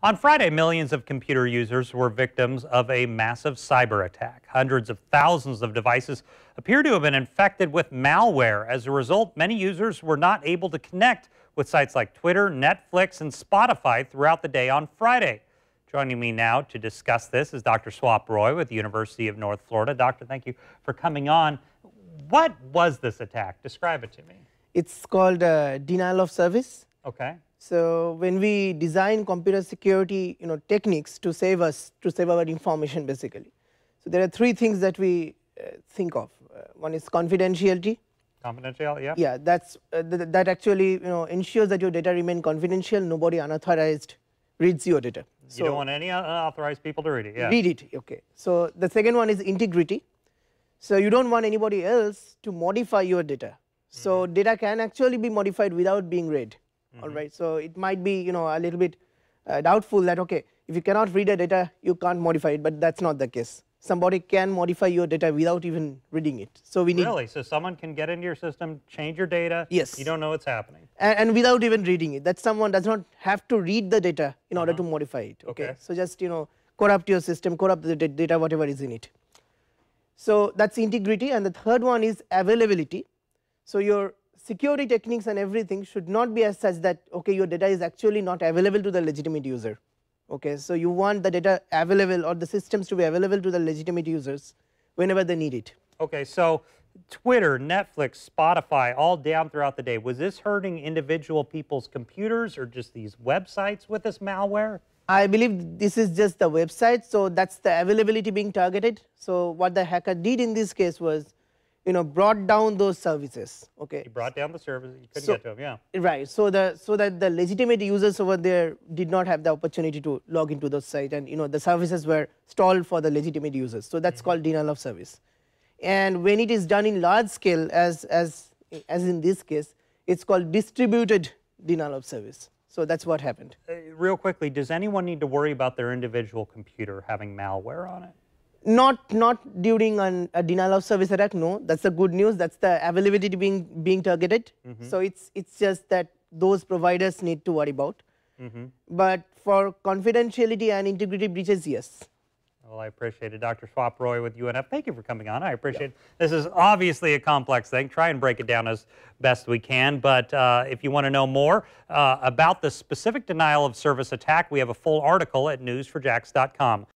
On Friday, millions of computer users were victims of a massive cyber attack. Hundreds of thousands of devices appear to have been infected with malware. As a result, many users were not able to connect with sites like Twitter, Netflix, and Spotify throughout the day on Friday. Joining me now to discuss this is Dr. Swap Roy with the University of North Florida. Doctor, thank you for coming on. What was this attack? Describe it to me. It's called denial of service. Okay. So when we design computer security, techniques to save our information, basically. So there are three things that we think of. One is confidentiality. Confidential, yeah. Yeah, that actually ensures that your data remain confidential. Nobody unauthorized reads your data. You don't want any unauthorized people to read it. Yeah. Read it. Okay. So the second one is integrity. So you don't want anybody else to modify your data. So data can actually be modified without being read. All right. So it might be a little bit doubtful that okay, if you cannot read the data, you can't modify it. But that's not the case. Somebody can modify your data without even reading it. So we need really. So someone can get into your system, change your data. Yes. You don't know what's happening. And without even reading it. That someone does not have to read the data in order to modify it. Okay. So just corrupt your system, corrupt the data, whatever is in it. So that's integrity. And the third one is availability. So your security techniques and everything should not be as such that okay, your data is actually not available to the legitimate user. Okay, so you want the data available or the systems to be available to the legitimate users whenever they need it. Okay, so Twitter, Netflix, Spotify, all down throughout the day. Was this hurting individual people's computers or just these websites with this malware? I believe this is just the website, so that's the availability being targeted. So what the hacker did in this case was brought down those services. Okay. He brought down the services. You couldn't get to them, yeah. Right. So that the legitimate users over there did not have the opportunity to log into those sites, and the services were stalled for the legitimate users. So that's called denial of service. And when it is done in large scale, as in this case, it's called distributed denial of service. So that's what happened. Real quickly, does anyone need to worry about their individual computer having malware on it? Not during a denial of service attack. No, that's the good news. That's the availability being targeted. So it's just that those providers need to worry about. But for confidentiality and integrity breaches, yes. Well, I appreciate it. Dr. Swap Roy with UNF. Thank you for coming on. I appreciate it. This is obviously a complex thing. Try and break it down as best we can. But if you want to know more about the specific denial of service attack, we have a full article at news4jax.com.